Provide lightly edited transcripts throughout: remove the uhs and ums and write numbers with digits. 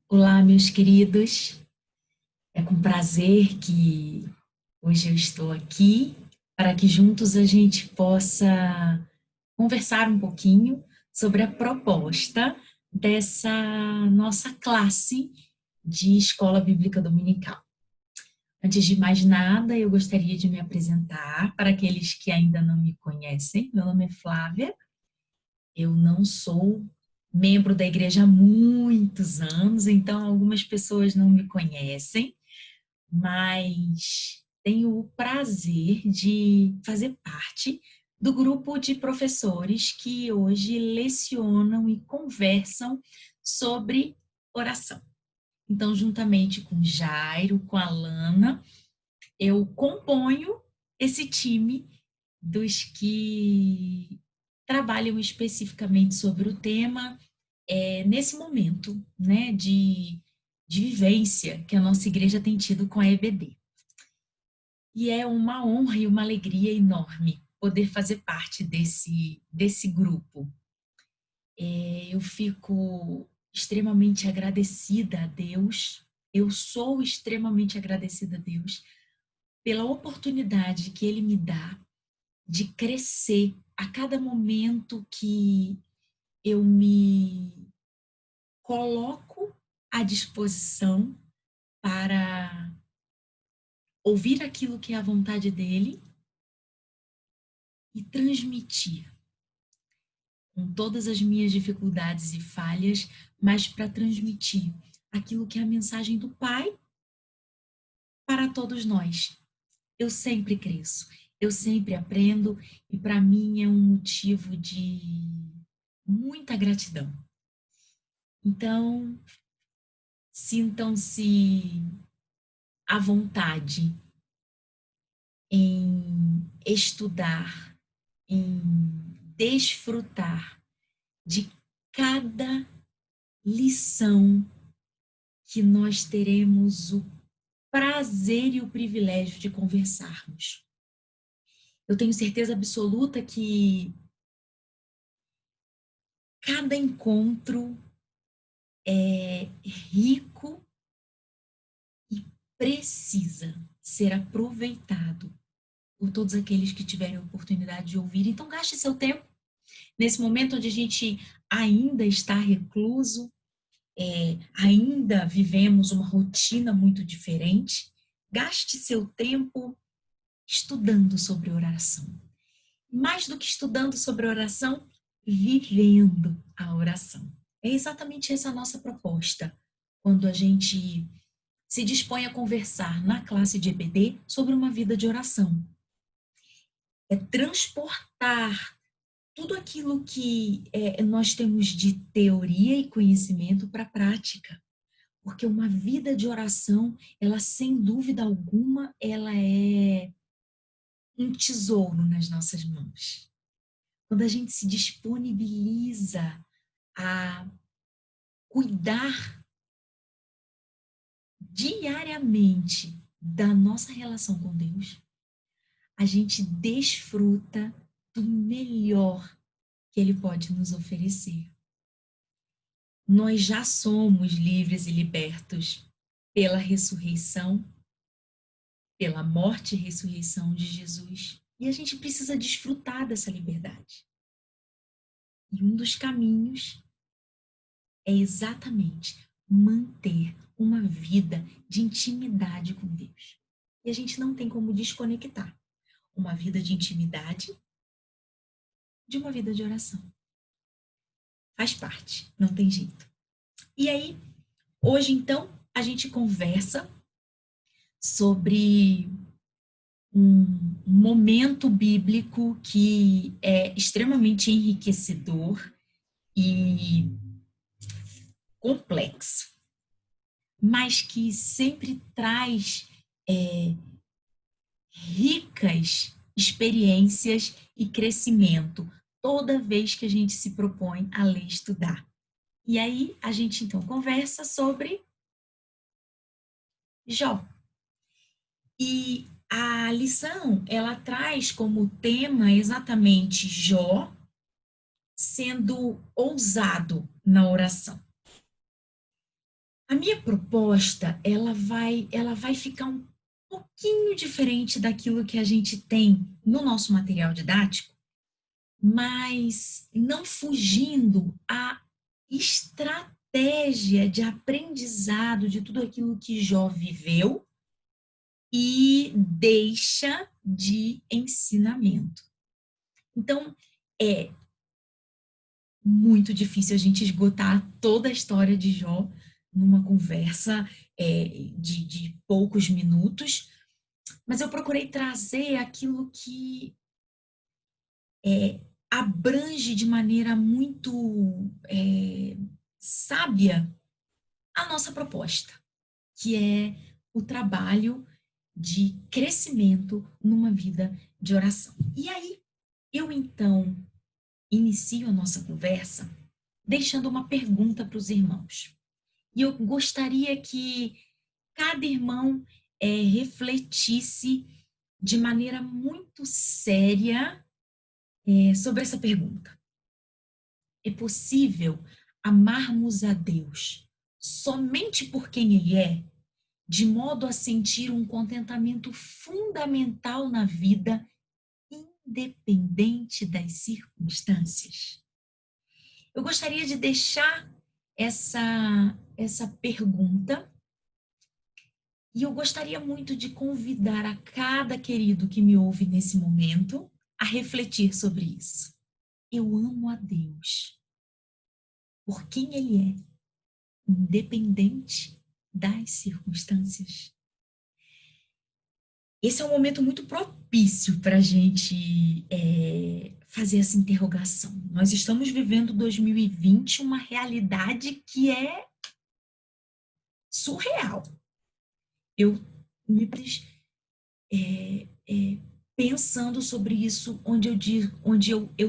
Olá, meus queridos. É com prazer que hoje eu estou aqui para que juntos a gente possa conversar um pouquinho sobre a proposta dessa nossa classe de Escola Bíblica Dominical. Antes de mais nada, eu gostaria de me apresentar para aqueles que ainda não me conhecem. Meu nome é Flávia. Eu não sou membro da igreja há muitos anos, então algumas pessoas não me conhecem, mas tenho o prazer de fazer parte do grupo de professores que hoje lecionam e conversam sobre oração. Então, juntamente com Jairo, com a Lana, eu componho esse time dos que trabalham especificamente sobre o tema nesse momento, né, de vivência que a nossa igreja tem tido com a EBD. E é uma honra e uma alegria enorme poder fazer parte desse grupo. Eu fico extremamente agradecida a Deus, eu sou extremamente agradecida a Deus pela oportunidade que Ele me dá de crescer a cada momento que eu me coloco à disposição para ouvir aquilo que é a vontade dele e transmitir com todas as minhas dificuldades e falhas, mas para transmitir aquilo que é a mensagem do Pai para todos nós. Eu sempre cresço, eu sempre aprendo e para mim é um motivo de muita gratidão. Então, sintam-se à vontade em estudar, em desfrutar de cada lição que nós teremos o prazer e o privilégio de conversarmos. Eu tenho certeza absoluta que cada encontro é rico e precisa ser aproveitado por todos aqueles que tiverem a oportunidade de ouvir. Então, gaste seu tempo nesse momento onde a gente ainda está recluso, ainda vivemos uma rotina muito diferente. Gaste seu tempo estudando sobre oração. Mais do que estudando sobre oração, vivendo a oração. É exatamente essa a nossa proposta quando a gente se dispõe a conversar na classe de EBD sobre uma vida de oração. É transportar tudo aquilo que nós temos de teoria e conhecimento para a prática. Porque uma vida de oração, ela sem dúvida alguma, ela é um tesouro nas nossas mãos. Quando a gente se disponibiliza a cuidar diariamente da nossa relação com Deus, a gente desfruta do melhor que Ele pode nos oferecer. Nós já somos livres e libertos pela ressurreição, pela morte e ressurreição de Jesus. E a gente precisa desfrutar dessa liberdade. E um dos caminhos é exatamente manter uma vida de intimidade com Deus. E a gente não tem como desconectar uma vida de intimidade de uma vida de oração. Faz parte, não tem jeito. E aí, hoje então, a gente conversa sobre um momento bíblico que é extremamente enriquecedor e complexo, mas que sempre traz é, ricas experiências e crescimento toda vez que a gente se propõe a ler e estudar. E aí a gente então conversa sobre Jó. E a lição, ela traz como tema exatamente Jó sendo ousado na oração. A minha proposta, ela vai ficar um pouquinho diferente daquilo que a gente tem no nosso material didático, mas não fugindo à estratégia de aprendizado de tudo aquilo que Jó viveu e deixa de ensinamento. Então, é muito difícil a gente esgotar toda a história de Jó numa conversa de poucos minutos, mas eu procurei trazer aquilo que abrange de maneira muito sábia a nossa proposta, que é o trabalho de crescimento numa vida de oração. E aí, eu então inicio a nossa conversa deixando uma pergunta para os irmãos. E eu gostaria que cada irmão refletisse de maneira muito séria sobre essa pergunta. É possível amarmos a Deus somente por quem Ele é, de modo a sentir um contentamento fundamental na vida, independente das circunstâncias? Eu gostaria de deixar essa pergunta e eu gostaria muito de convidar a cada querido que me ouve nesse momento a refletir sobre isso. Eu amo a Deus por quem Ele é, independente das circunstâncias. Esse é um momento muito propício para a gente fazer essa interrogação. Nós estamos vivendo 2020, uma realidade que é surreal. Eu me pensando sobre isso, onde eu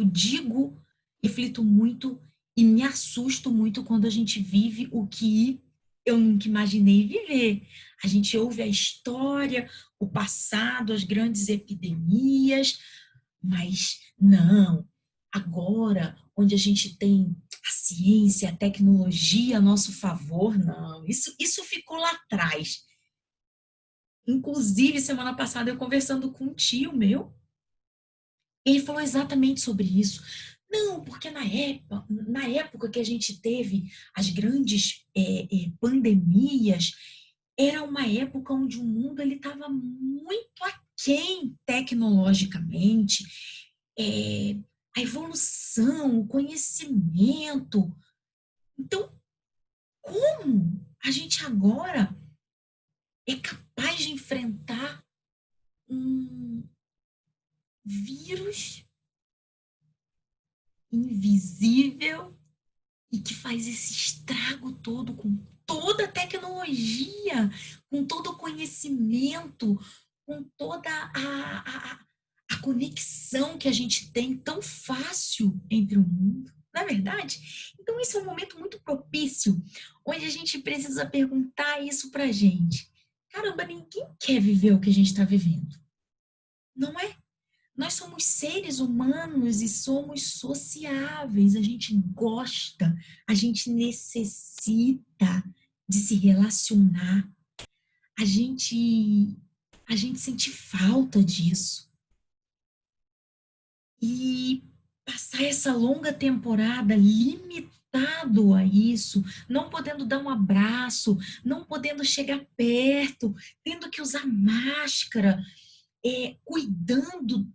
digo, reflito muito e me assusto muito quando a gente vive o que eu nunca imaginei viver. A gente ouve a história, o passado, as grandes epidemias, mas não. Agora, onde a gente tem a ciência, a tecnologia a nosso favor, não. Isso ficou lá atrás. Inclusive, semana passada, eu conversando com um tio meu, ele falou exatamente sobre isso. Não, porque na época que a gente teve as grandes pandemias, era uma época onde o mundo estava muito aquém tecnologicamente. É, a evolução, o conhecimento. Então, como a gente agora é capaz de enfrentar um vírus invisível e que faz esse estrago todo com toda a tecnologia, com todo o conhecimento, com toda a conexão que a gente tem tão fácil entre o mundo, não é verdade? Então, esse é um momento muito propício, onde a gente precisa perguntar isso pra gente. Caramba, ninguém quer viver o que a gente está vivendo, não é? Nós somos seres humanos e somos sociáveis. A gente gosta, a gente necessita de se relacionar. A gente, a gente sente falta disso. E passar essa longa temporada limitado a isso, não podendo dar um abraço, não podendo chegar perto, tendo que usar máscara, cuidando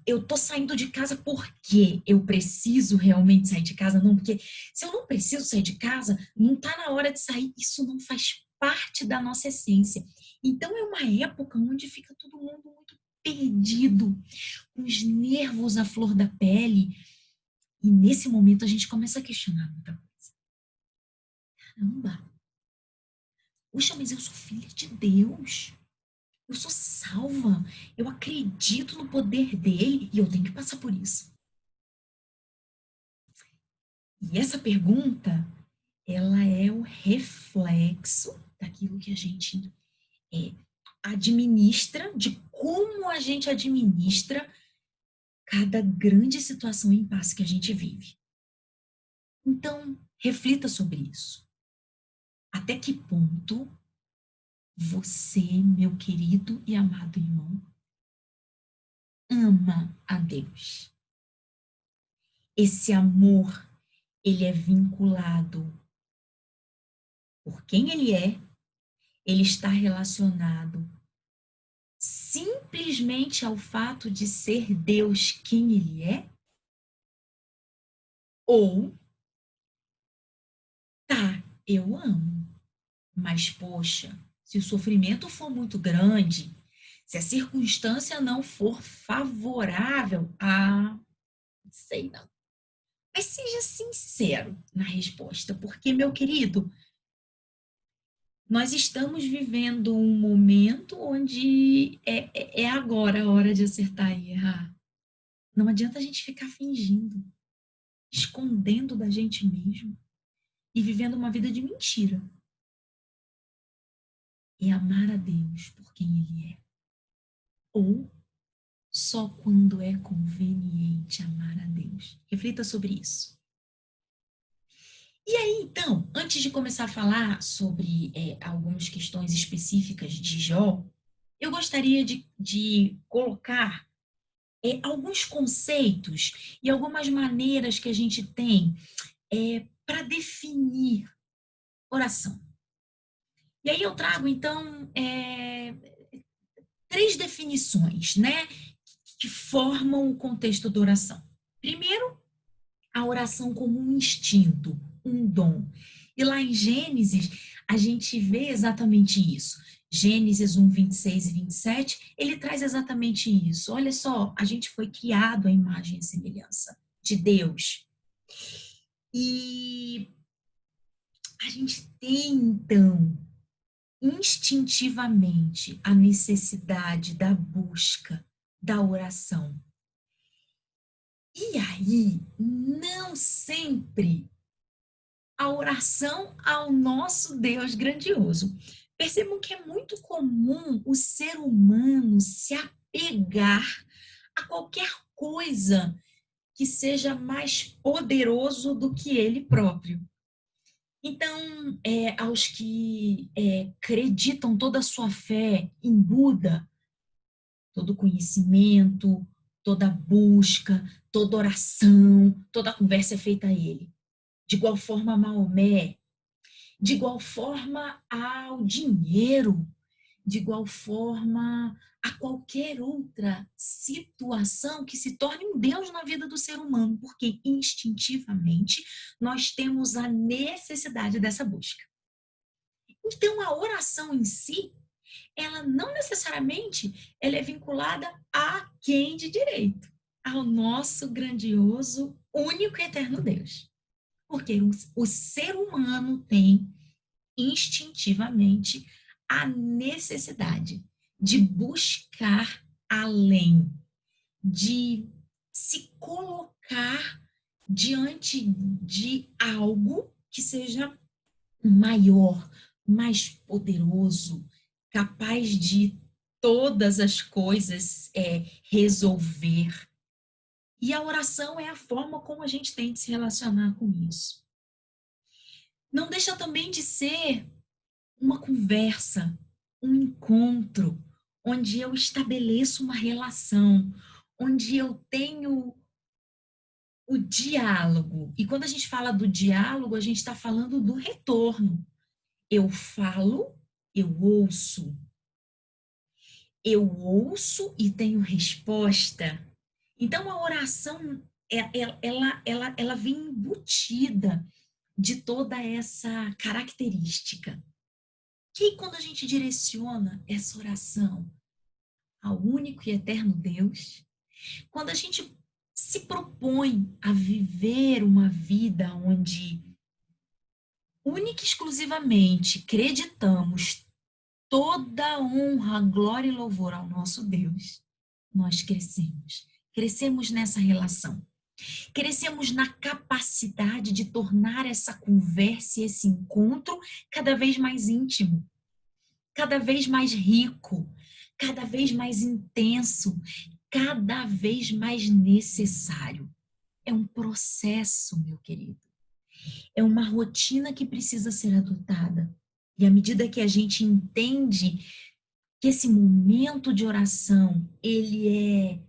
eu tô saindo de casa porque eu preciso realmente sair de casa, não, porque se eu não preciso sair de casa, não tá na hora de sair, isso não faz parte da nossa essência. Então é uma época onde fica todo mundo muito perdido, com os nervos à flor da pele, e nesse momento a gente começa a questionar muita coisa. Caramba, poxa, mas eu sou filha de Deus. Eu sou salva, eu acredito no poder dele e eu tenho que passar por isso. E essa pergunta, ela é o reflexo daquilo que a gente é, administra, de como a gente administra cada grande situação e impasse que a gente vive. Então, reflita sobre isso. Até que ponto você, meu querido e amado irmão, ama a Deus? Esse amor, ele é vinculado por quem ele está relacionado simplesmente ao fato de ser Deus quem ele é? Ou, tá, eu amo, mas poxa, se o sofrimento for muito grande, se a circunstância não for favorável, não sei não. Mas seja sincero na resposta, porque, meu querido, nós estamos vivendo um momento onde é agora a hora de acertar e errar. Não adianta a gente ficar fingindo, escondendo da gente mesmo e vivendo uma vida de mentira. É amar a Deus por quem Ele é. Ou só quando é conveniente amar a Deus. Reflita sobre isso. E aí, então, antes de começar a falar sobre algumas questões específicas de Jó, eu gostaria de colocar alguns conceitos e algumas maneiras que a gente tem para definir oração. E aí eu trago, então, três definições, né, que formam o contexto da oração. Primeiro, a oração como um instinto, um dom. E lá em Gênesis, a gente vê exatamente isso. Gênesis 1, 26 e 27, ele traz exatamente isso. Olha só, a gente foi criado à imagem e semelhança de Deus. E a gente tem, então, instintivamente a necessidade da busca, da oração. E aí, não sempre a oração ao nosso Deus grandioso. Percebam que é muito comum o ser humano se apegar a qualquer coisa que seja mais poderoso do que ele próprio. Então, aos que acreditam toda a sua fé em Buda, todo conhecimento, toda busca, toda oração, toda conversa é feita a ele. De igual forma, Maomé, de igual forma ao dinheiro, de igual forma a qualquer outra situação que se torne um Deus na vida do ser humano, porque instintivamente nós temos a necessidade dessa busca. Então, a oração em si, ela não necessariamente ela é vinculada a quem de direito, ao nosso grandioso, único e eterno Deus. Porque o ser humano tem instintivamente a necessidade de buscar além, de se colocar diante de algo que seja maior, mais poderoso, capaz de todas as coisas resolver. E a oração é a forma como a gente tem de se relacionar com isso. Não deixa também de ser uma conversa, um encontro, onde eu estabeleço uma relação, onde eu tenho o diálogo. E quando a gente fala do diálogo, a gente está falando do retorno. Eu falo, eu ouço. Eu ouço e tenho resposta. Então, a oração, ela vem embutida de toda essa característica. Que quando a gente direciona essa oração ao único e eterno Deus, quando a gente se propõe a viver uma vida onde única e exclusivamente acreditamos toda honra, glória e louvor ao nosso Deus, nós crescemos. Crescemos nessa relação. Crescemos na capacidade de tornar essa conversa e esse encontro cada vez mais íntimo, cada vez mais rico, cada vez mais intenso, cada vez mais necessário. É um processo, meu querido. É uma rotina que precisa ser adotada. E à medida que a gente entende que esse momento de oração, ele é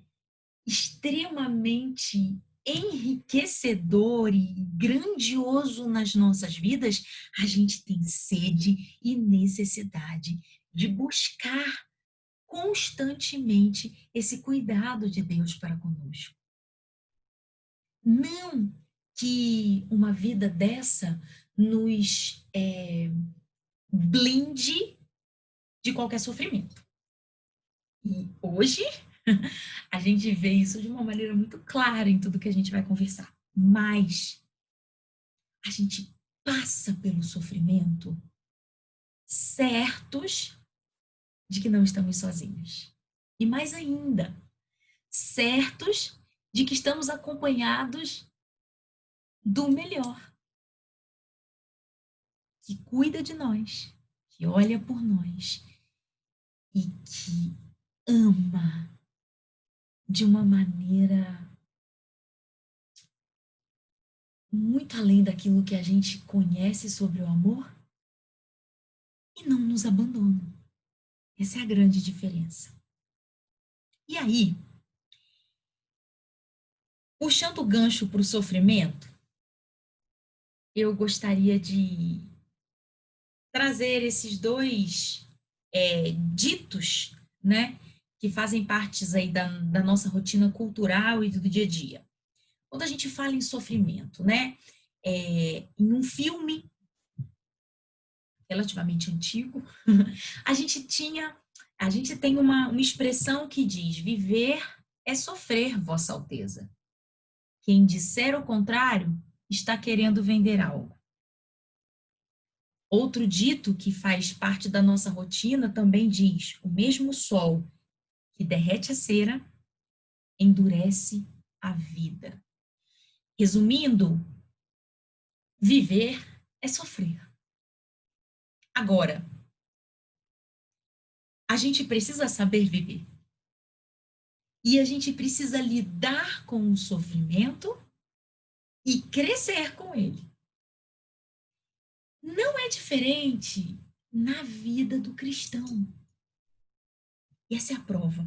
extremamente enriquecedor e grandioso nas nossas vidas, a gente tem sede e necessidade de buscar constantemente esse cuidado de Deus para conosco. Não que uma vida dessa nos blinde de qualquer sofrimento. E hoje a gente vê isso de uma maneira muito clara em tudo que a gente vai conversar. Mas a gente passa pelo sofrimento certos de que não estamos sozinhos. E mais ainda, certos de que estamos acompanhados do melhor, que cuida de nós, que olha por nós e que ama de uma maneira muito além daquilo que a gente conhece sobre o amor e não nos abandona. Essa é a grande diferença. E aí, puxando o gancho para o sofrimento, eu gostaria de trazer esses dois ditos, né, que fazem parte aí da nossa rotina cultural e do dia a dia. Quando a gente fala em sofrimento, né, em um filme relativamente antigo, a gente tem uma expressão que diz: viver é sofrer, Vossa Alteza. Quem disser o contrário está querendo vender algo. Outro dito que faz parte da nossa rotina também diz: o mesmo sol que derrete a cera endurece a vida. Resumindo, viver é sofrer. Agora, a gente precisa saber viver. E a gente precisa lidar com o sofrimento e crescer com ele. Não é diferente na vida do cristão. E essa é a prova.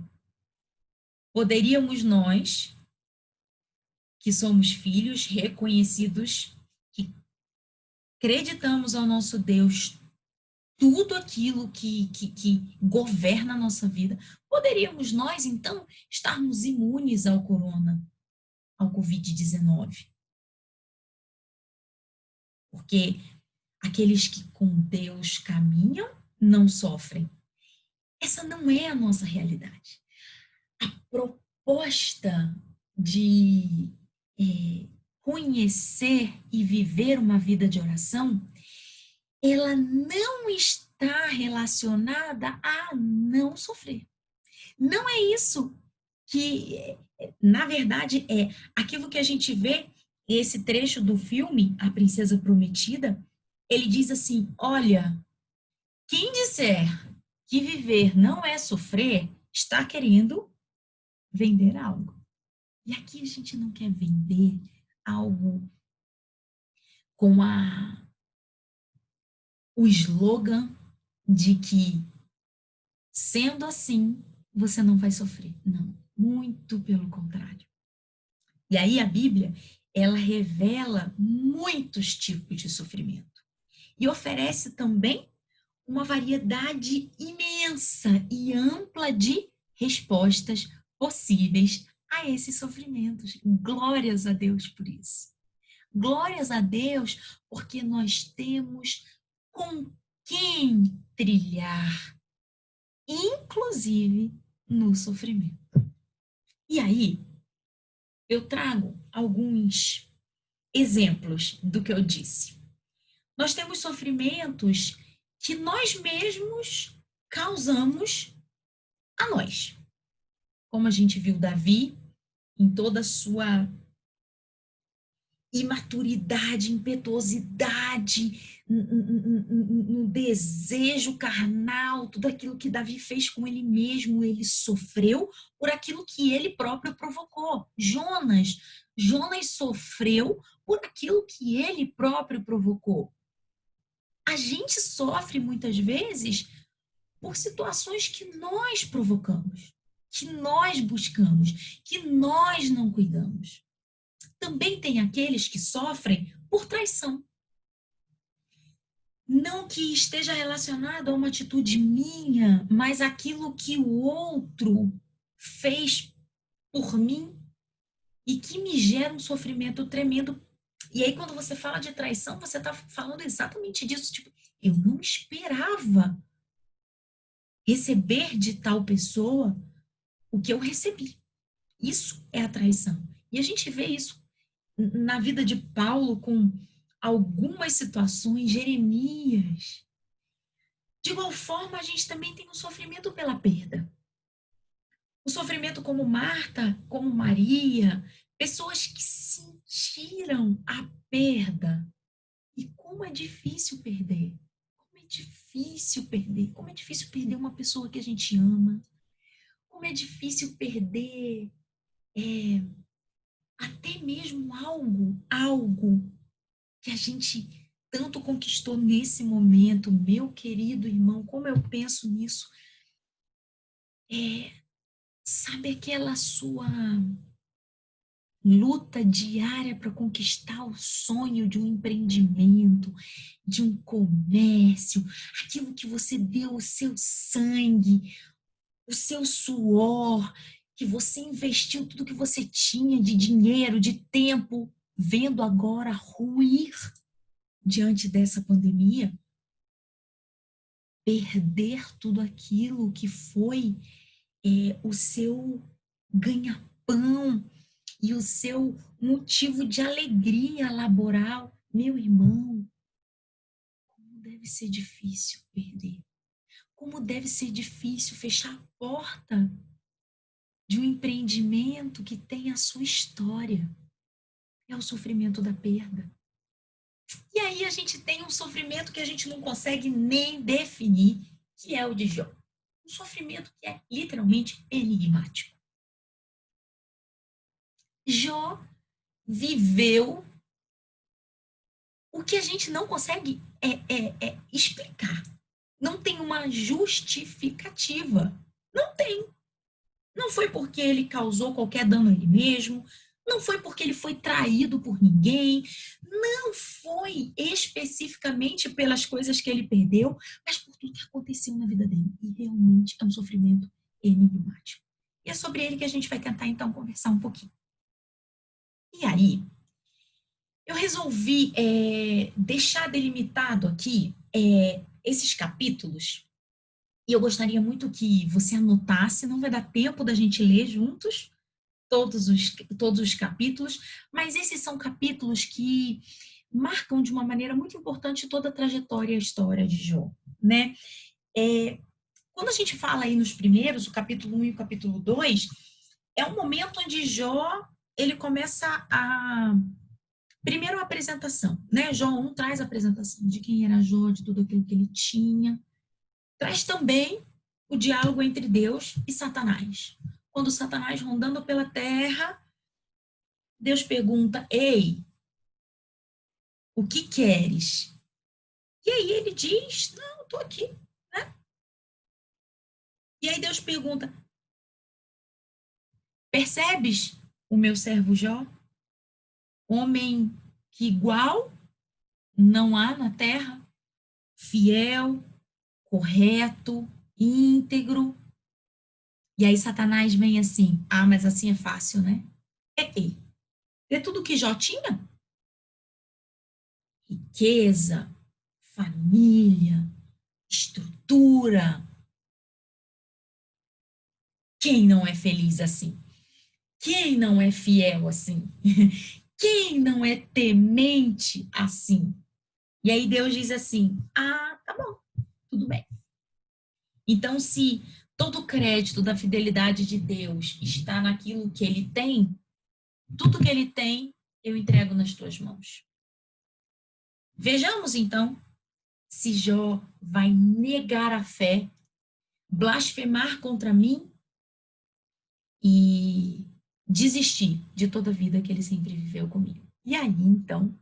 Poderíamos nós, que somos filhos reconhecidos, que acreditamos ao nosso Deus tudo aquilo que governa a nossa vida, poderíamos nós, então, estarmos imunes ao ao Covid-19. Porque aqueles que com Deus caminham não sofrem. Essa não é a nossa realidade. A proposta de conhecer e viver uma vida de oração, ela não está relacionada a não sofrer. Não é isso que, na verdade, é aquilo que a gente vê, esse trecho do filme, A Princesa Prometida, ele diz assim: olha, quem disser que viver não é sofrer, está querendo vender algo. E aqui a gente não quer vender algo com o slogan de que, sendo assim, você não vai sofrer. Não, muito pelo contrário. E aí a Bíblia, ela revela muitos tipos de sofrimento e oferece também uma variedade imensa e ampla de respostas possíveis a esses sofrimentos. Glórias a Deus por isso. Glórias a Deus porque nós temos com quem trilhar, inclusive no sofrimento. E aí, eu trago alguns exemplos do que eu disse. Nós temos sofrimentos que nós mesmos causamos a nós. Como a gente viu Davi, em toda a sua imaturidade, impetuosidade, no desejo carnal, tudo aquilo que Davi fez com ele mesmo, ele sofreu por aquilo que ele próprio provocou. Jonas sofreu por aquilo que ele próprio provocou. A a gente sofre muitas vezes por situações que nós provocamos, que nós buscamos, que nós não cuidamos. Também tem aqueles que sofrem por traição. Não que esteja relacionado a uma atitude minha, mas aquilo que o outro fez por mim e que me gera um sofrimento tremendo. E aí, quando você fala de traição, você está falando exatamente disso. Tipo, eu não esperava receber de tal pessoa o que eu recebi. Isso é a traição. E a gente vê isso na vida de Paulo com algumas situações, Jeremias. De igual forma, a gente também tem o sofrimento pela perda. O sofrimento como Marta, como Maria, pessoas que sentiram a perda. E como é difícil perder. Como é difícil perder. Como é difícil perder uma pessoa que a gente ama. Como é difícil perder até mesmo algo que a gente tanto conquistou nesse momento, meu querido irmão, como eu penso nisso, sabe aquela sua luta diária para conquistar o sonho de um empreendimento, de um comércio, aquilo que você deu o seu sangue, o seu suor, que você investiu tudo que você tinha de dinheiro, de tempo, vendo agora ruir diante dessa pandemia, perder tudo aquilo que foi o seu ganha-pão e o seu motivo de alegria laboral. Meu irmão, como deve ser difícil perder. Como deve ser difícil fechar a porta de um empreendimento que tem a sua história. É o sofrimento da perda. E aí a gente tem um sofrimento que a gente não consegue nem definir, que é o de Jó. Um sofrimento que é literalmente enigmático. Jó viveu o que a gente não consegue explicar. Não tem uma justificativa. Não tem. Não foi porque ele causou qualquer dano a ele mesmo, não foi porque ele foi traído por ninguém, não foi especificamente pelas coisas que ele perdeu, mas por tudo que aconteceu na vida dele. E realmente é um sofrimento enigmático. E é sobre ele que a gente vai tentar, então, conversar um pouquinho. E aí, eu resolvi deixar delimitado aqui esses capítulos, e eu gostaria muito que você anotasse, não vai dar tempo da gente ler juntos todos os capítulos, mas esses são capítulos que marcam de uma maneira muito importante toda a trajetória e a história de Jó, né? Quando a gente fala aí nos primeiros, o capítulo 1 e o capítulo 2, é um momento onde Jó, ele começa a primeiro a apresentação, né? Jó 1 traz a apresentação de quem era Jó, de tudo aquilo que ele tinha. Traz também o diálogo entre Deus e Satanás. Quando Satanás rondando pela terra, Deus pergunta: Ei, o que queres? E aí ele diz: Não, estou aqui. Né? E aí Deus pergunta: Percebes o meu servo Jó? Homem que igual não há na terra, fiel, correto, íntegro. E aí Satanás vem assim: Ah, mas assim é fácil, né? Ei, é tudo que Jó tinha? Riqueza, família, estrutura. Quem não é feliz assim? Quem não é fiel assim? Quem não é temente assim? E aí Deus diz assim: Ah, tá bom, tudo bem. Então, se todo o crédito da fidelidade de Deus está naquilo que ele tem, tudo que ele tem, eu entrego nas tuas mãos. Vejamos então se Jó vai negar a fé, blasfemar contra mim e desistir de toda a vida que ele sempre viveu comigo. E aí, então,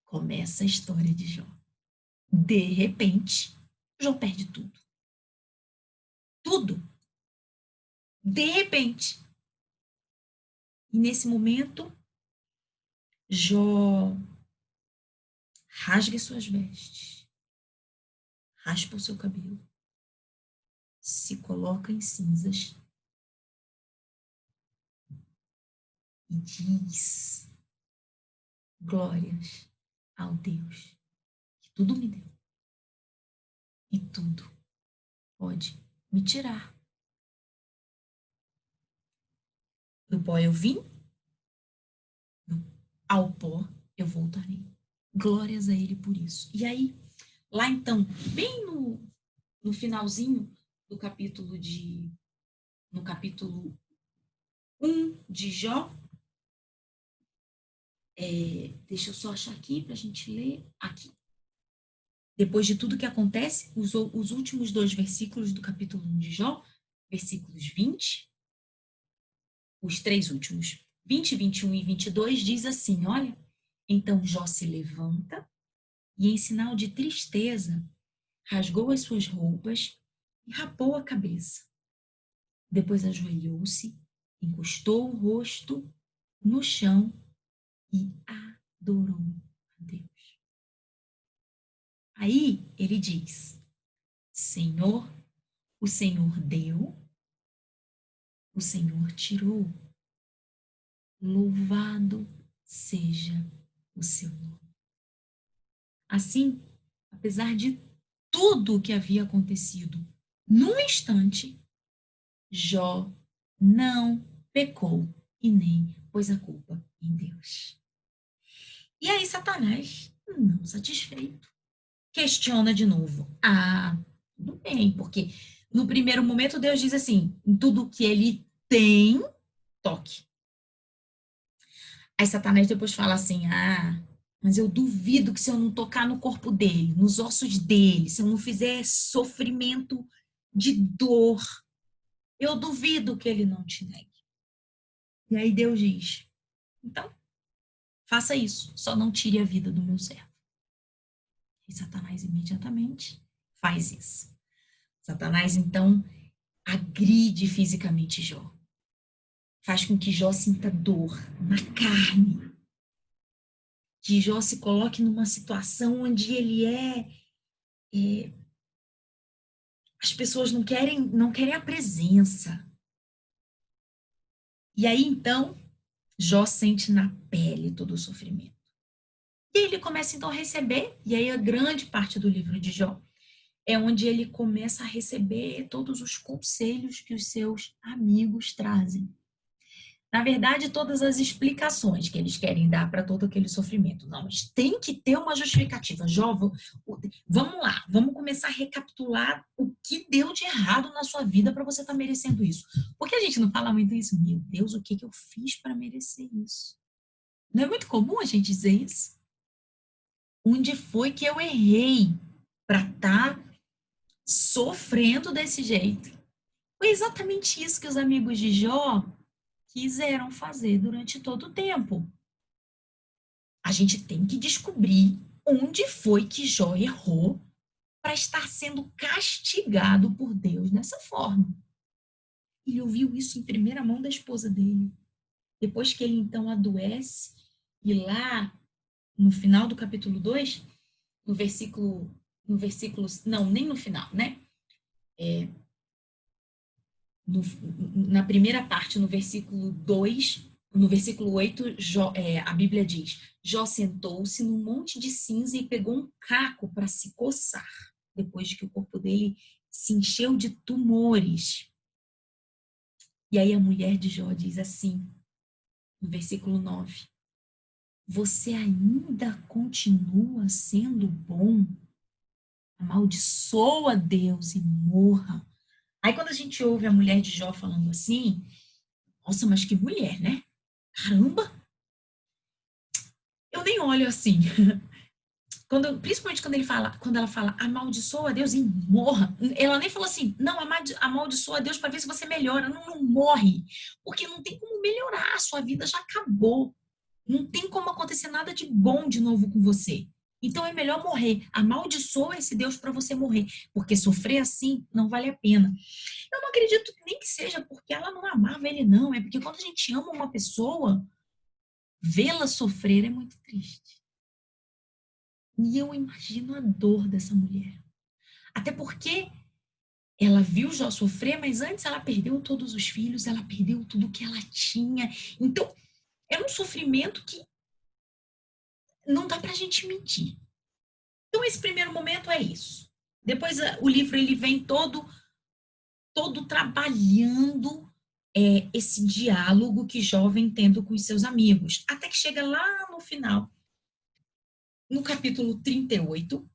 Começa a história de Jó. De repente, Jó perde tudo. Tudo. De repente. E nesse momento, Jó rasga suas vestes, raspa o seu cabelo, se coloca em cinzas e diz glórias ao Deus que tudo me deu e tudo pode me tirar. Do pó eu vim, ao pó eu voltarei. Glórias a ele por isso. E aí, lá então, bem no finalzinho do no capítulo 1 de Jó, deixa eu só achar aqui para a gente ler aqui. Depois de tudo que acontece, os últimos 2 versículos do capítulo 1 de Jó, versículos 20, os 3 últimos, 20, 21 e 22, diz assim, olha, então Jó se levanta e, em sinal de tristeza, rasgou as suas roupas e rapou a cabeça. Depois ajoelhou-se, encostou o rosto no chão e adorou a Deus. Aí ele diz, Senhor, o Senhor deu, o Senhor tirou. Louvado seja o seu nome. Assim, apesar de tudo o que havia acontecido, num instante, Jó não pecou e nem pôs a culpa em Deus. E aí Satanás, não satisfeito, questiona de novo. Tudo bem, porque no primeiro momento Deus diz assim, em tudo que ele tem, toque. Aí Satanás depois fala assim, mas eu duvido que se eu não tocar no corpo dele, nos ossos dele, se eu não fizer sofrimento de dor, eu duvido que ele não te negue. E aí Deus diz, então, faça isso, só não tire a vida do meu servo. E Satanás imediatamente faz isso. Satanás, então, agride fisicamente Jó. Faz com que Jó sinta dor na carne. Que Jó se coloque numa situação onde ele as pessoas não querem a presença. E aí, então, Jó sente na pele todo o sofrimento. E ele começa, então, a receber, e aí a grande parte do livro de Jó é onde ele começa a receber todos os conselhos que os seus amigos trazem. Na verdade, todas as explicações que eles querem dar para todo aquele sofrimento. Não, mas tem que ter uma justificativa. Jó, vamos lá, vamos começar a recapitular o que deu de errado na sua vida para você estar merecendo isso. Por que a gente não fala muito isso? Meu Deus, o que eu fiz para merecer isso? Não é muito comum a gente dizer isso? Onde foi que eu errei para estar sofrendo desse jeito? Foi exatamente isso que os amigos de Jó quiseram fazer durante todo o tempo. A gente tem que descobrir onde foi que Jó errou para estar sendo castigado por Deus dessa forma. Ele ouviu isso em primeira mão da esposa dele. Depois que ele então adoece, e lá no final do capítulo 2, não, nem no final, né? Na primeira parte, no versículo 2, no versículo 8, a Bíblia diz: Jó sentou-se num monte de cinza e pegou um caco para se coçar, depois de que o corpo dele se encheu de tumores. E aí a mulher de Jó diz assim, no versículo 9: Você ainda continua sendo bom? Amaldiçoa Deus e morra. Aí quando a gente ouve a mulher de Jó falando assim, nossa, mas que mulher, né? Caramba! Eu nem olho assim. Principalmente quando ela fala amaldiçoa a Deus e morra. Ela nem falou assim, não, amaldiçoa a Deus para ver se você melhora. Não, não morre. Porque não tem como melhorar. A sua vida já acabou. Não tem como acontecer nada de bom de novo com você. Então é melhor morrer. Amaldiçoa esse Deus para você morrer, porque sofrer assim não vale a pena. Eu não acredito nem que seja porque ela não amava ele, não. É porque quando a gente ama uma pessoa, vê-la sofrer é muito triste. E eu imagino a dor dessa mulher. Até porque ela viu Jó sofrer, mas antes ela perdeu todos os filhos, ela perdeu tudo que ela tinha. Então, é um sofrimento que não dá pra gente mentir. Então, esse primeiro momento é isso. Depois, o livro ele vem todo trabalhando esse diálogo que Jó vem tendo com os seus amigos. Até que chega lá no final, no capítulo 38,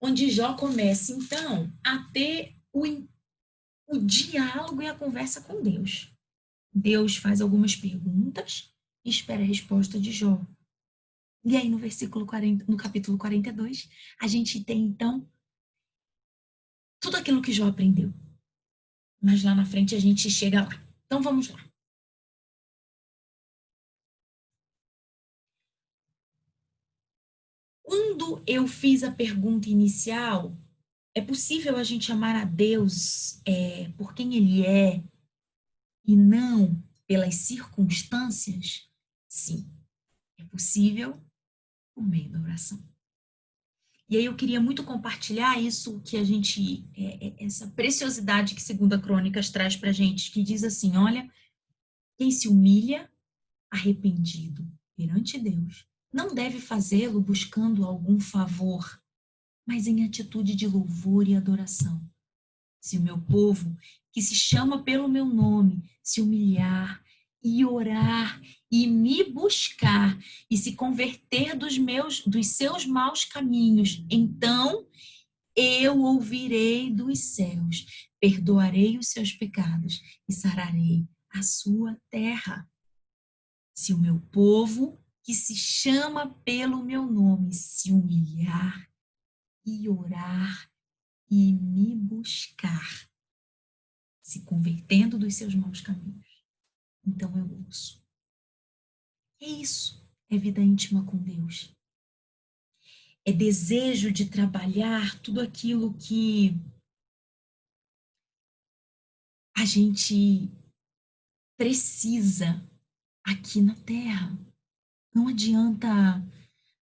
onde Jó começa, então, a ter o diálogo e a conversa com Deus. Deus faz algumas perguntas e espera a resposta de Jó. E aí, no versículo 40, no capítulo 42, a gente tem, então, tudo aquilo que Jó aprendeu. Mas lá na frente a gente chega lá. Então, vamos lá. Quando eu fiz a pergunta inicial, é possível a gente amar a Deus por quem Ele é e não pelas circunstâncias? Sim, é possível por meio da oração. E aí eu queria muito compartilhar isso que a gente, essa preciosidade que Segunda Crônicas traz para a gente, que diz assim, olha, quem se humilha arrependido perante Deus não deve fazê-lo buscando algum favor, mas em atitude de louvor e adoração. Se o meu povo, que se chama pelo meu nome, se humilhar e orar e me buscar e se converter dos seus maus caminhos, então eu ouvirei dos céus, perdoarei os seus pecados e sararei a sua terra. Se o meu povo, que se chama pelo meu nome, se humilhar e orar e me buscar, se convertendo dos seus maus caminhos, então eu ouço. É isso, é vida íntima com Deus. É desejo de trabalhar tudo aquilo que a gente precisa aqui na terra. Não adianta,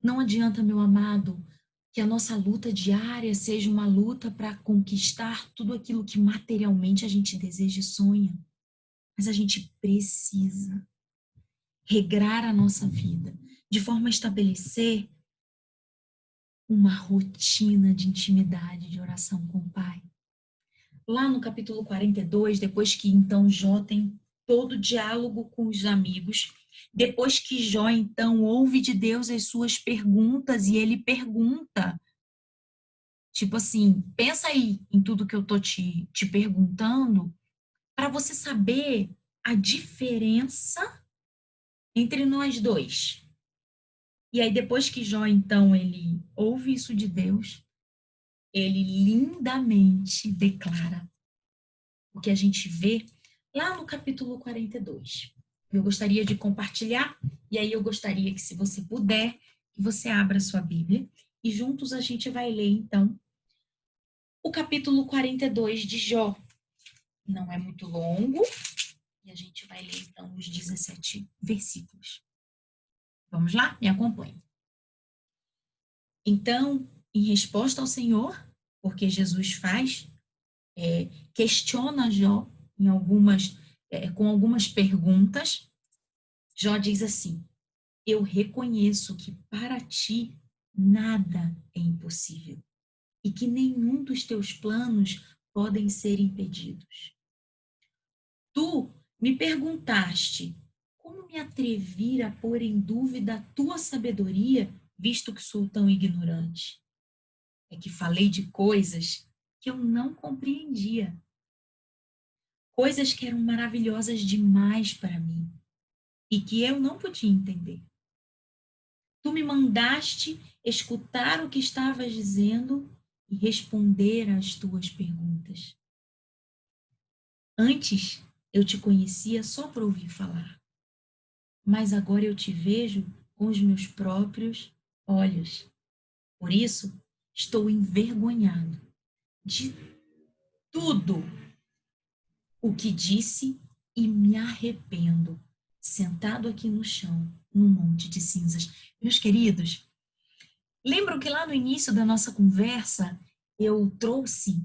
não adianta, meu amado, que a nossa luta diária seja uma luta para conquistar tudo aquilo que materialmente a gente deseja e sonha. Mas a gente precisa regrar a nossa vida de forma a estabelecer uma rotina de intimidade, de oração com o Pai. Lá no capítulo 42, depois que então Jó tem todo o diálogo com os amigos, depois que Jó então ouve de Deus as suas perguntas e ele pergunta, tipo assim, pensa aí em tudo que eu tô te perguntando, para você saber a diferença entre nós dois. E aí depois que Jó então ele ouve isso de Deus, ele lindamente declara o que a gente vê lá no capítulo 42. Eu gostaria de compartilhar, e aí eu gostaria que, se você puder, que você abra a sua Bíblia e juntos a gente vai ler, então, o capítulo 42 de Jó. Não é muito longo, e a gente vai ler, então, os 17 versículos. Vamos lá? Me acompanhe. Então, em resposta ao Senhor, porque Jesus faz, questiona Jó em com algumas perguntas. Jó diz assim: eu reconheço que para ti nada é impossível e que nenhum dos teus planos podem ser impedidos. Tu me perguntaste como me atrevir a pôr em dúvida a tua sabedoria, visto que sou tão ignorante. É que falei de coisas que eu não compreendia, coisas que eram maravilhosas demais para mim e que eu não podia entender. Tu me mandaste escutar o que estavas dizendo e responder às tuas perguntas. Antes, eu te conhecia só por ouvir falar. mas agora eu te vejo com os meus próprios olhos. Por isso, estou envergonhado de tudo o que disse e me arrependo, sentado aqui no chão, num monte de cinzas. Meus queridos, lembram que lá no início da nossa conversa eu trouxe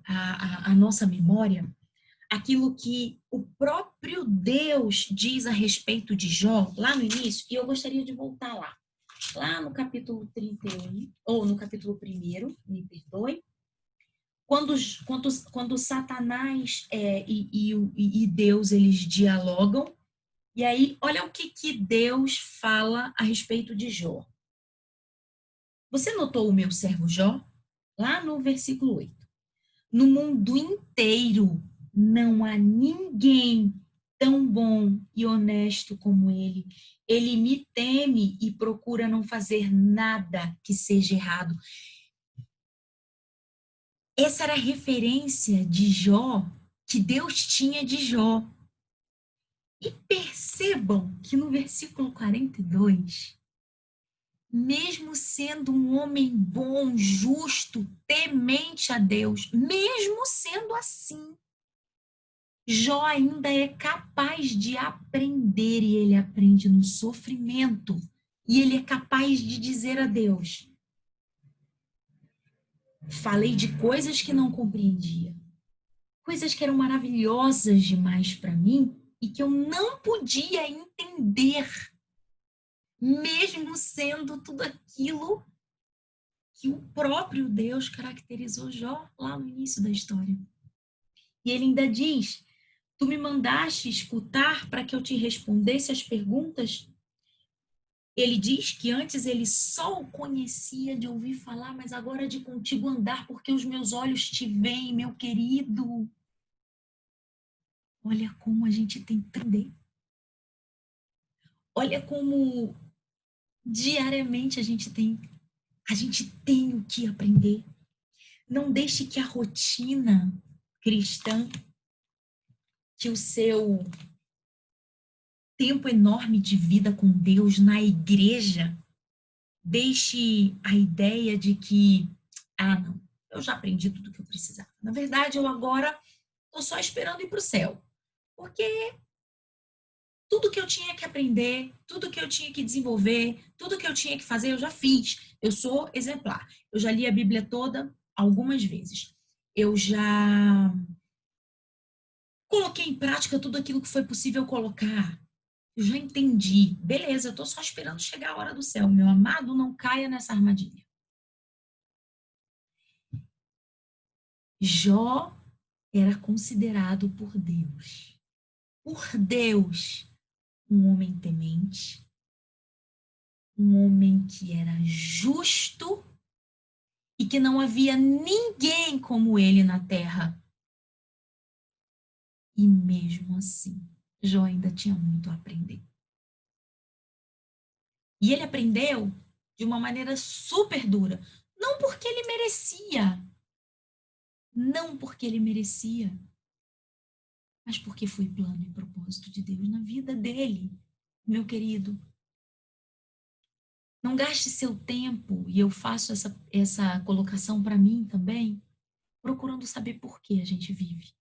a nossa memória aquilo que o próprio Deus diz a respeito de Jó, lá no início, e eu gostaria de voltar lá. Lá no capítulo 31, ou no capítulo 1, me perdoe, quando Satanás e Deus, eles dialogam, e aí, olha o que Deus fala a respeito de Jó. Você notou o meu servo Jó? Lá no versículo 8. No mundo inteiro não há ninguém tão bom e honesto como ele. Ele me teme e procura não fazer nada que seja errado. Essa era a referência de Jó, que Deus tinha de Jó. E percebam que no versículo 42, mesmo sendo um homem bom, justo, temente a Deus, mesmo sendo assim, Jó ainda é capaz de aprender, e ele aprende no sofrimento. E ele é capaz de dizer a Deus: falei de coisas que não compreendia, coisas que eram maravilhosas demais para mim e que eu não podia entender, mesmo sendo tudo aquilo que o próprio Deus caracterizou Jó lá no início da história. E ele ainda diz: tu me mandaste escutar para que eu te respondesse as perguntas. Ele diz que antes ele só o conhecia de ouvir falar, mas agora de contigo andar, porque os meus olhos te veem, meu querido. Olha como a gente tem que aprender. Olha como diariamente a gente tem o que aprender. Não deixe que a rotina cristã, que o seu tempo enorme de vida com Deus na igreja, deixe a ideia de que, não, eu já aprendi tudo que eu precisava. Na verdade, eu agora estou só esperando ir para o céu. Porque tudo que eu tinha que aprender, tudo que eu tinha que desenvolver, tudo que eu tinha que fazer, eu já fiz. Eu sou exemplar. Eu já li a Bíblia toda algumas vezes. Eu já coloquei em prática tudo aquilo que foi possível colocar. Eu já entendi. Beleza, eu estou só esperando chegar a hora do céu. Meu amado, não caia nessa armadilha. Jó era considerado por Deus, um homem temente, um homem que era justo e que não havia ninguém como ele na terra. E mesmo assim, Jó ainda tinha muito a aprender. E ele aprendeu de uma maneira super dura, não porque ele merecia, não porque ele merecia, mas porque foi plano e propósito de Deus na vida dele, meu querido. Não gaste seu tempo, e eu faço essa colocação para mim também, procurando saber por que a gente vive.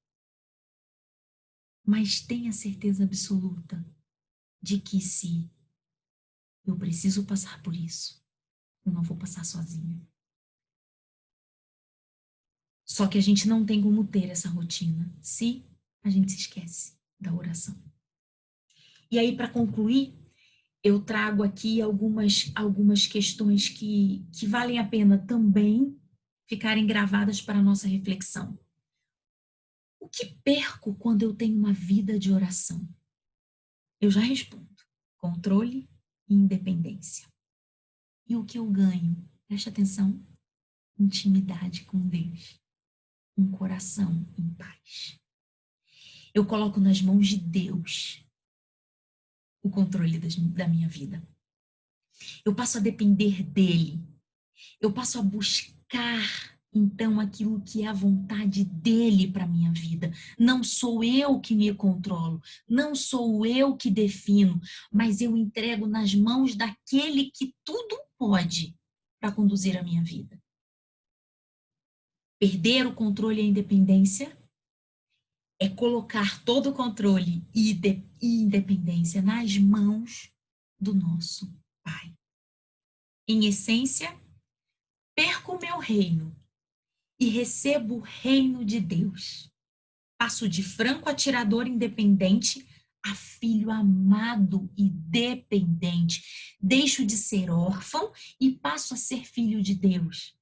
Mas tenha certeza absoluta de que se eu preciso passar por isso, eu não vou passar sozinha. Só que a gente não tem como ter essa rotina se a gente se esquece da oração. E aí, para concluir, eu trago aqui algumas questões que valem a pena também ficarem gravadas para a nossa reflexão. O que perco quando eu tenho uma vida de oração? Eu já respondo: controle e independência. E o que eu ganho? Preste atenção: intimidade com Deus, um coração em paz. Eu coloco nas mãos de Deus o controle da minha vida. Eu passo a depender dele. Eu passo a buscar então aquilo que é a vontade dele para minha vida. Não sou eu que me controlo, não sou eu que defino, mas eu entrego nas mãos daquele que tudo pode para conduzir a minha vida. Perder o controle e a independência é colocar todo o controle e independência nas mãos do nosso Pai. Em essência, perco o meu reino e recebo o reino de Deus. Passo de franco atirador independente a filho amado e dependente. Deixo de ser órfão e passo a ser filho de Deus.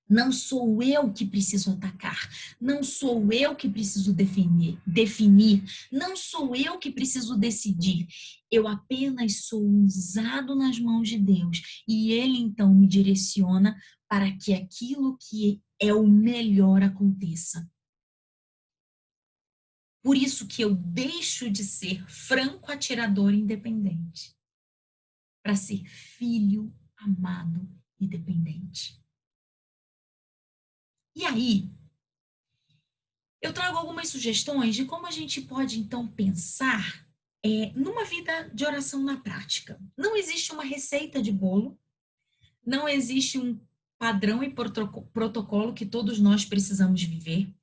Não sou eu que preciso atacar, não sou eu que preciso definir, não sou eu que preciso decidir. Eu apenas sou usado nas mãos de Deus e Ele então me direciona para que aquilo que é o melhor aconteça. Por isso que eu deixo de ser franco atirador independente para ser filho amado e dependente. E aí, eu trago algumas sugestões de como a gente pode, então, pensar numa vida de oração na prática. Não existe uma receita de bolo, não existe um padrão e protocolo que todos nós precisamos viver.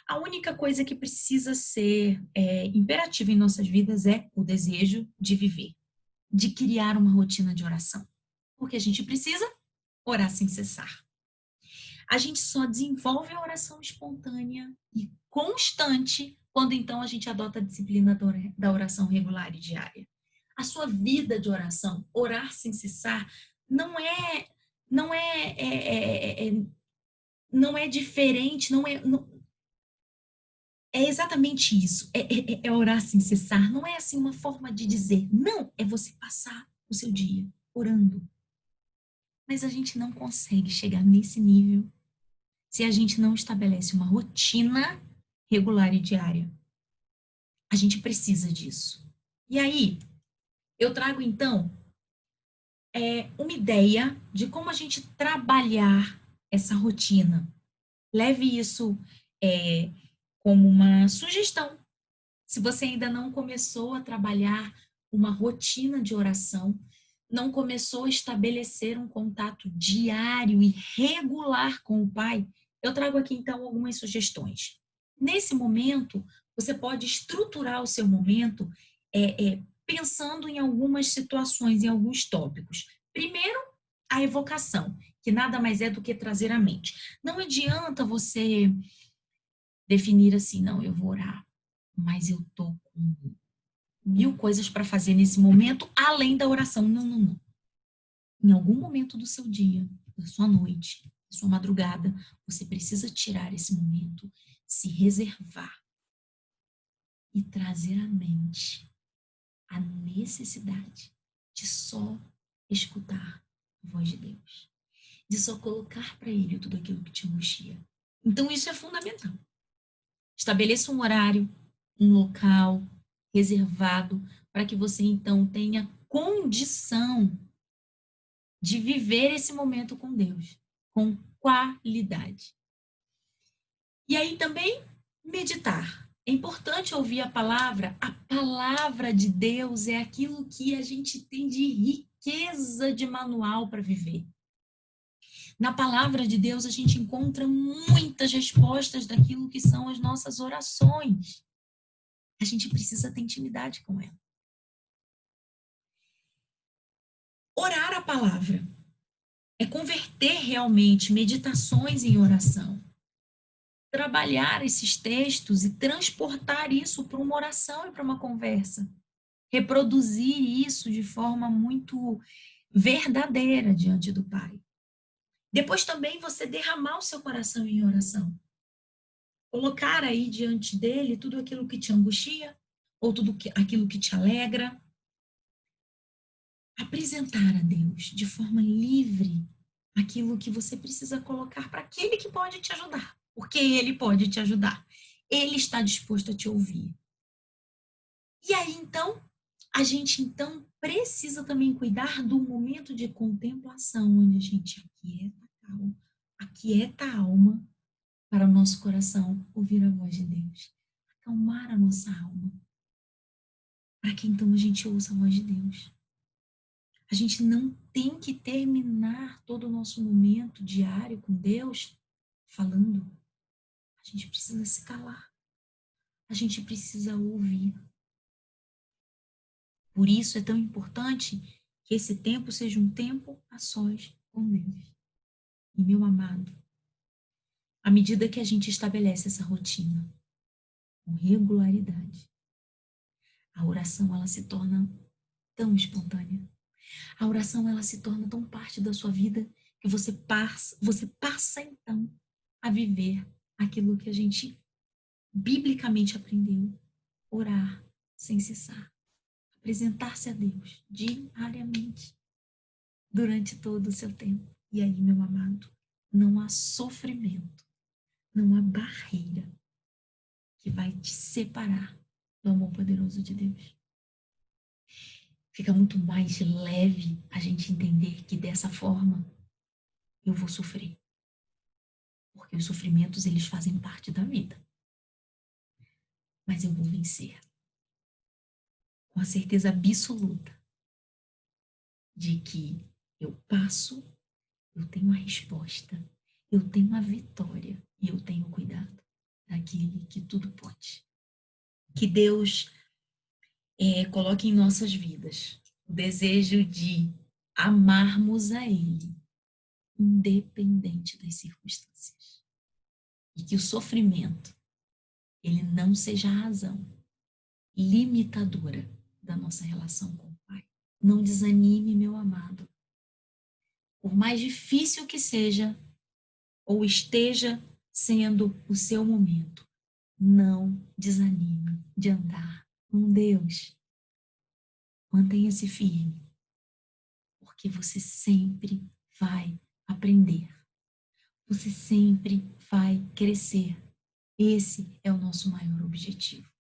A única coisa que precisa ser imperativa em nossas vidas é o desejo de viver, de criar uma rotina de oração. Porque a gente precisa orar sem cessar. A gente só desenvolve a oração espontânea e constante quando então a gente adota a disciplina da oração regular e diária. A sua vida de oração, orar sem cessar, não é não é, é, é, é não é diferente, é exatamente isso. É orar sem cessar. Não é assim uma forma de dizer. Não, é você passar o seu dia orando. Mas a gente não consegue chegar nesse nível se a gente não estabelece uma rotina regular e diária. A gente precisa disso. E aí, eu trago então uma ideia de como a gente trabalhar essa rotina. Leve isso é, como uma sugestão. Se você ainda não começou a trabalhar uma rotina de oração, não começou a estabelecer um contato diário e regular com o Pai, eu trago aqui então algumas sugestões. Nesse momento, você pode estruturar o seu momento pensando em algumas situações, em alguns tópicos. Primeiro, a evocação, que nada mais é do que trazer à mente. Não adianta você definir assim, não, eu vou orar, mas eu tô com 1000 coisas para fazer nesse momento, além da oração. Não, não, não. Em algum momento do seu dia, da sua noite, da sua madrugada, você precisa tirar esse momento, se reservar e trazer à mente a necessidade de só escutar a voz de Deus, de só colocar para Ele tudo aquilo que te angustia. Então, isso é fundamental. Estabeleça um horário, um local reservado para que você, então, tenha condição de viver esse momento com Deus, com qualidade. E aí também meditar. É importante ouvir a palavra de Deus é aquilo que a gente tem de riqueza de manual para viver. Na palavra de Deus a gente encontra muitas respostas daquilo que são as nossas orações. A gente precisa ter intimidade com ela. Orar a palavra é converter realmente meditações em oração. Trabalhar esses textos e transportar isso para uma oração e para uma conversa. Reproduzir isso de forma muito verdadeira diante do Pai. Depois também você derramar o seu coração em oração. Colocar aí diante dele tudo aquilo que te angustia, ou aquilo que te alegra. Apresentar a Deus de forma livre aquilo que você precisa colocar para aquele que pode te ajudar, porque ele pode te ajudar. Ele está disposto a te ouvir. E aí, então, a gente então precisa também cuidar do momento de contemplação, onde a gente aquieta, calma, aquieta a alma para o nosso coração ouvir a voz de Deus, acalmar a nossa alma, para que então a gente ouça a voz de Deus. A gente não tem que terminar todo o nosso momento diário com Deus falando. A gente precisa se calar. A gente precisa ouvir. Por isso é tão importante que esse tempo seja um tempo a sós com Deus. E, meu amado, à medida que a gente estabelece essa rotina com regularidade, a oração ela se torna tão espontânea. A oração ela se torna tão parte da sua vida que você passa então a viver aquilo que a gente biblicamente aprendeu: orar sem cessar, apresentar-se a Deus diariamente durante todo o seu tempo. E aí, meu amado, não há sofrimento, não há barreira que vai te separar do amor poderoso de Deus. Fica muito mais leve a gente entender que dessa forma eu vou sofrer, porque os sofrimentos eles fazem parte da vida, mas eu vou vencer com a certeza absoluta de que eu passo, eu tenho a resposta, eu tenho a vitória e eu tenho cuidado daquele que tudo pode. Que Deus coloque em nossas vidas o desejo de amarmos a Ele, independente das circunstâncias. E que o sofrimento, ele não seja a razão limitadora da nossa relação com o Pai. Não desanime, meu amado. Por mais difícil que seja, ou esteja sendo o seu momento, não desanime de andar com Deus. Mantenha-se firme, porque você sempre vai aprender. Você sempre vai crescer. Esse é o nosso maior objetivo.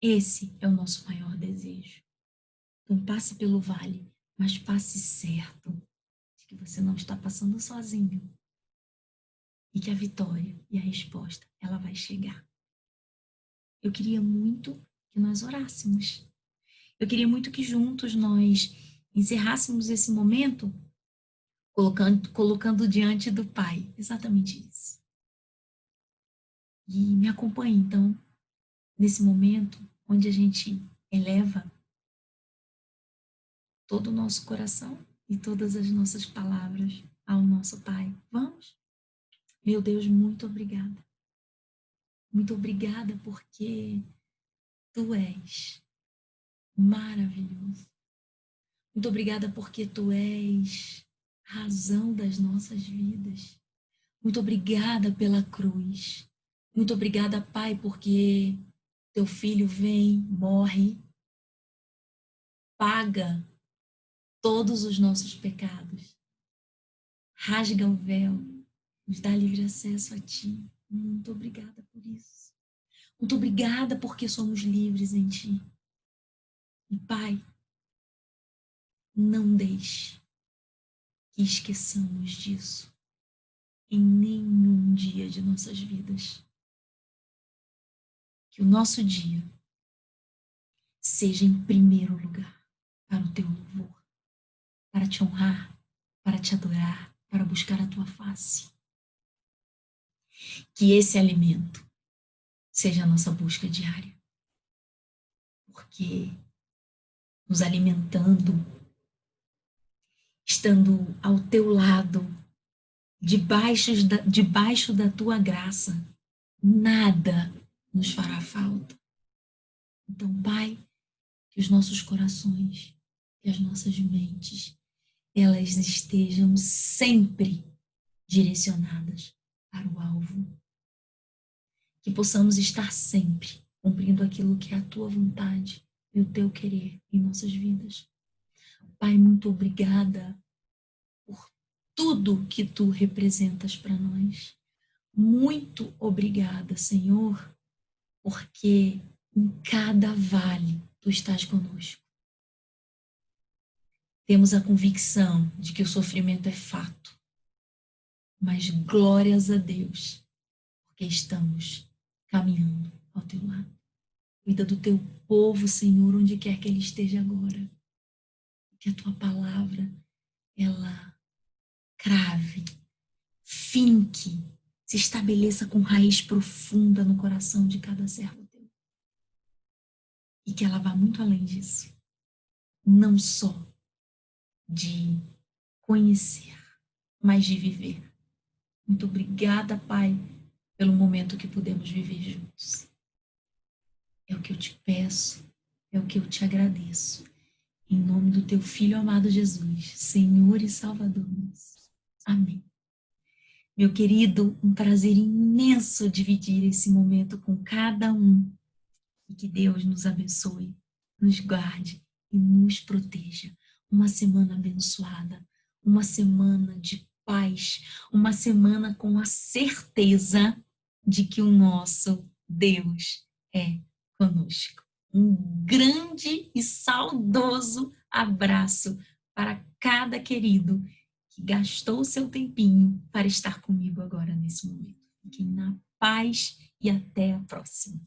Esse é o nosso maior desejo. Então passe pelo vale, mas passe certo de que você não está passando sozinho e que a vitória e a resposta, ela vai chegar. Eu queria muito que nós orássemos. Eu queria muito que juntos nós encerrássemos esse momento colocando diante do Pai exatamente isso. E me acompanhe, então, nesse momento onde a gente eleva todo o nosso coração e todas as nossas palavras ao nosso Pai. Vamos? Meu Deus, muito obrigada. Muito obrigada porque Tu és maravilhoso. Muito obrigada porque Tu és a razão das nossas vidas. Muito obrigada pela cruz. Muito obrigada, Pai, porque Teu Filho vem, morre, paga todos os nossos pecados, rasga o véu, nos dá livre acesso a Ti. Muito obrigada por isso. Muito obrigada porque somos livres em Ti. E Pai, não deixe que esqueçamos disso em nenhum dia de nossas vidas. Que o nosso dia seja em primeiro lugar para o Teu louvor, para Te honrar, para Te adorar, para buscar a Tua face. Que esse alimento seja a nossa busca diária. Porque nos alimentando, estando ao Teu lado, debaixo da Tua graça, nada nos fará falta. Então, Pai, que os nossos corações e as nossas mentes, elas estejam sempre direcionadas para o alvo. Que possamos estar sempre cumprindo aquilo que é a Tua vontade e o Teu querer em nossas vidas. Pai, muito obrigada por tudo que Tu representas para nós. Muito obrigada, Senhor, porque em cada vale Tu estás conosco. Temos a convicção de que o sofrimento é fato, mas glórias a Deus, porque estamos caminhando ao teu lado. Cuida do teu povo, Senhor, onde quer que ele esteja agora. Que a tua palavra, ela crave, finque, se estabeleça com raiz profunda no coração de cada servo teu. E que ela vá muito além disso. Não só de conhecer, mas de viver. Muito obrigada, Pai, pelo momento que podemos viver juntos. É o que eu te peço, é o que eu te agradeço. Em nome do teu Filho amado Jesus, Senhor e Salvador nosso. Amém. Meu querido, um prazer imenso dividir esse momento com cada um. E que Deus nos abençoe, nos guarde e nos proteja. Uma semana abençoada, uma semana de paz, uma semana com a certeza de que o nosso Deus é conosco. Um grande e saudoso abraço para cada querido que gastou o seu tempinho para estar comigo agora nesse momento. Fiquem na paz e até a próxima.